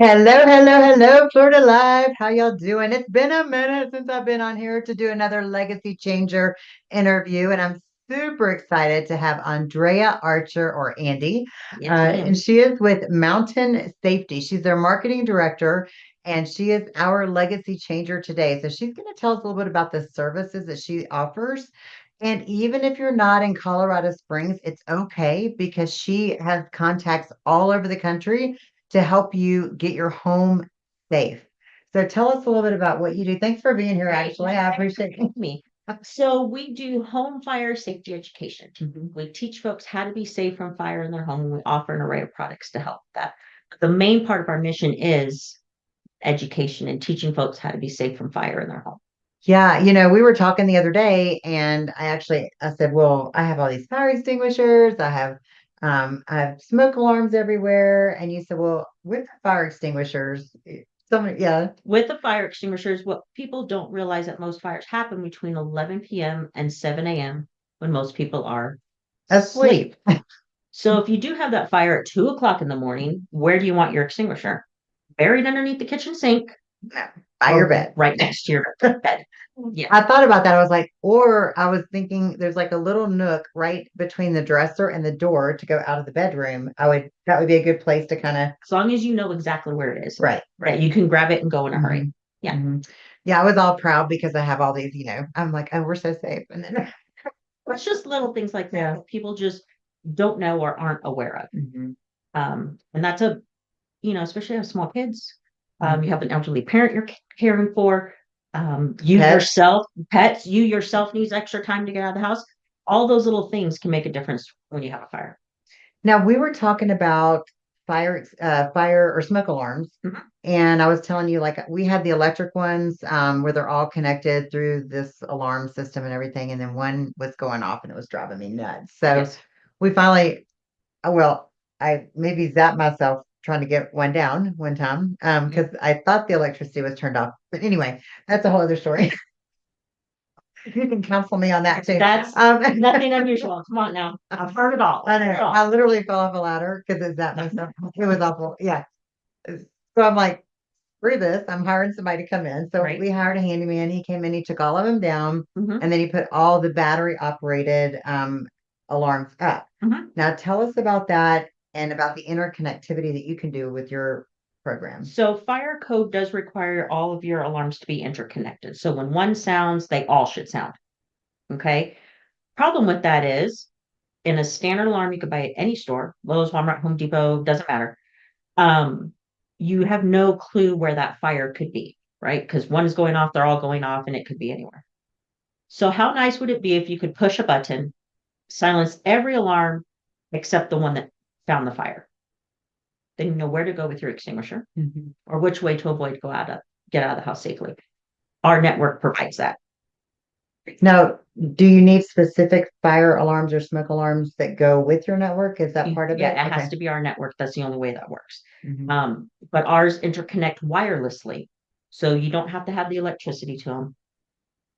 Hello, Florida Live. How y'all doing? It's been a minute since I've been on here to do another Legacy Changer interview, and I'm super excited to have Andrea Archer or Andy. Yes, And ma'am. she is with Mountain Safety. She's their marketing director, and she is our Legacy Changer today. So she's going to tell us a little bit about the services that she offers. And even if you're not in Colorado Springs, it's okay because she has contacts all over the country to help you get your home safe. So tell us a little bit about what you do. Thanks for being here, Great. actually. I appreciate it. Me. So we do home fire safety education. Mhm. We teach folks how to be safe from fire in their home. We offer an array of products to help that. The main part of our mission is education and teaching folks how to be safe from fire in their home. Yeah, we were talking the other day, and I said, well, I have all these fire extinguishers. I have smoke alarms everywhere. And you said, well, with fire extinguishers, yeah, With the fire extinguishers, what people don't realize that most fires happen between 11 p.m. and 7 a.m. when most people are asleep. asleep. So if you do have that fire at 2 o'clock in the morning, where do you want your extinguisher? Buried underneath the kitchen sink No, by your or bed. right next to your bed. Yeah. I thought about that. I was like, or I was thinking there's like a little nook right between the dresser and the door to go out of the bedroom. That would be a good place to kind of, As long as you know exactly where it is, right, that right. you can grab it and go in a hurry. hmm Yeah. hmm Yeah, I was all proud because I have all these, I'm like, oh, we're so safe. And then, It's just little things like that yeah. that people just don't know or aren't aware of. hmm And that's especially have small kids. You hmm have an elderly parent you're caring for. You Pets. yourself, pets, you yourself needs extra time to get out of the house. All those little things can make a difference when you have a fire. Now we were talking about fire or smoke alarms. Mhm. And I was telling you, like, we had the electric ones, where they're all connected through this alarm system and everything. And then one was going off and it was driving me nuts. So Yes. we finally, well, I maybe zapped myself trying to get one down one time, Mhm. because I thought the electricity was turned off. But anyway, that's a whole other story. You can counsel me on that too. That's nothing unusual. Come on now. I've heard it all. I I've know. heard it all. I literally fell off a ladder because it zapped myself. It was awful. Yeah. So I'm like, screw this. I'm hiring somebody to come in. So Right. we hired a handyman. He came in, he took all of them down, hmm and then he put all the battery operated alarms up. hmm Now tell us about that and about the interconnectivity that you can do with your program. So fire code does require all of your alarms to be interconnected. So when one sounds, they all should sound. Okay. Problem with that is in a standard alarm you could buy at any store, Lowe's, Walmart, Home Depot, doesn't matter. Um, you have no clue where that fire could be, right? Because one is going off, they're all going off, and it could be anywhere. So how nice would it be if you could push a button, silence every alarm except the one that found the fire? Then you know where to go with your extinguisher Mhm. or which way to avoid get out of the house safely. Our network provides that. Now, do you need specific fire alarms or smoke alarms that go with your network? Is that part of Yeah, it? it has Okay. to be our network. That's the only way that works. hmm But ours interconnect wirelessly. So you don't have to have the electricity to them.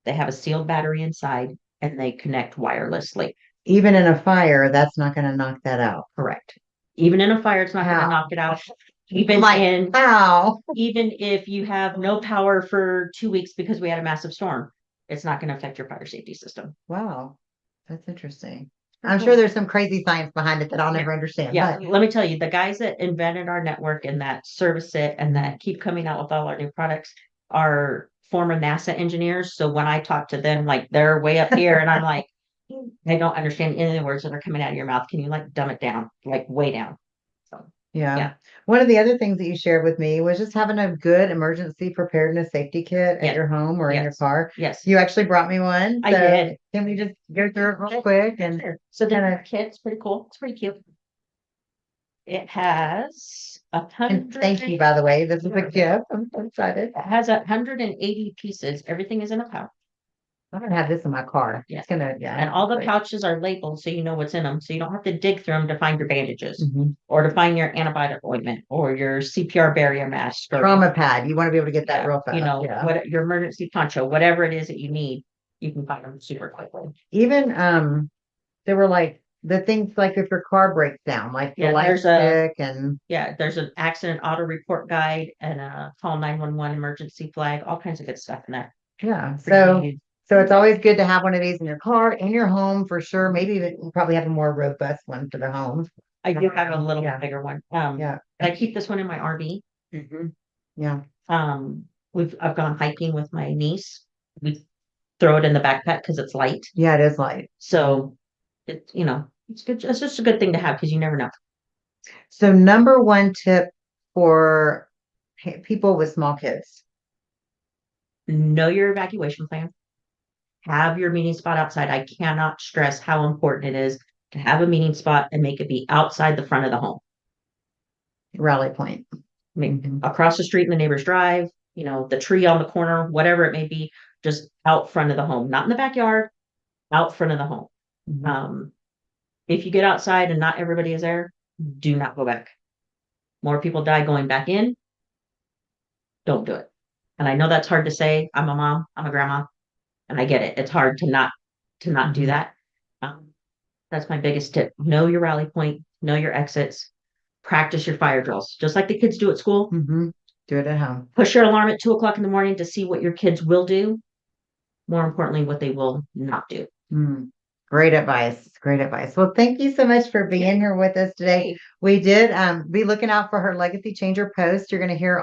They have a sealed battery inside and they connect wirelessly. Even in a fire, that's not going to knock that out. Correct. Even in a fire, it's not going to How? knock it out. Even Like, in how? even if you have no power for 2 weeks because we had a massive storm, it's not going to affect your fire safety system. Wow, that's interesting. Pretty I'm sure cool. there's some crazy science behind it that I'll Yeah. never understand, Yeah, but let me tell you, the guys that invented our network and that service it and that keep coming out with all our new products are former NASA engineers. So when I talk to them, like they're way up here, and I'm like, they don't understand any of the words that are coming out of your mouth. Can you like dumb it down, like way down? So yeah. yeah, One of the other things that you shared with me was just having a good emergency preparedness safety kit at yes, your home or in your yes, car. yes, You actually brought me one. I So did. can we just go through it real quick and Sure. So kind the of, kit's pretty cool. It's pretty cute. It has a and hundred. thank you, by the way. This is a gift. I'm so excited. It has 180 pieces. Everything is in a pouch. I'm gonna have this in my car. Yeah. It's gonna, yeah, And all the great. pouches are labeled so you know what's in them. So you don't have to dig through them to find your bandages Mhm. or to find your antibiotic ointment or your CPR barrier mask or Trauma pad. You want to be able to get that yeah, real fast. Yeah. what your emergency poncho, whatever it is that you need, you can find them super quickly. Even there were like the things like if your car breaks down, like the Yeah, light there's a, stick and there's an accident auto report guide and a call 911 emergency flag, all kinds of good stuff in there. yeah. for you to So use. so it's always good to have one of these in your car, in your home for sure. Maybe even you probably have a more robust one for the home. I do have a little Yeah. bigger one. Yeah. I keep this one in my RV. Yeah. I've gone hiking with my niece. We throw it in the backpack because it's light. Yeah, it is light. So it's good. It's just a good thing to have because you never know. So number one tip for people with small kids. Know your evacuation plan. Have your meeting spot outside. I cannot stress how important it is to have a meeting spot and make it be outside the front of the home. Rally point. I mean, Mhm. across the street in the neighbor's drive, the tree on the corner, whatever it may be, just out front of the home, not in the backyard, out front of the home. Mhm. If you get outside and not everybody is there, do not go back. More people die going back in. Don't do it. And I know that's hard to say. I'm a mom, I'm a grandma, and I get it. It's hard to not do Mhm. that. That's my biggest tip. Know your rally point, know your exits, practice your fire drills, just like the kids do at school. Mhm. Do it at home. Push your alarm at 2 o'clock in the morning to see what your kids will do. More importantly, what they will not do. Mm. Great advice. Great advice. Well, thank you so much for being here with us today. We did be looking out for her Legacy Changer post. You're going to hear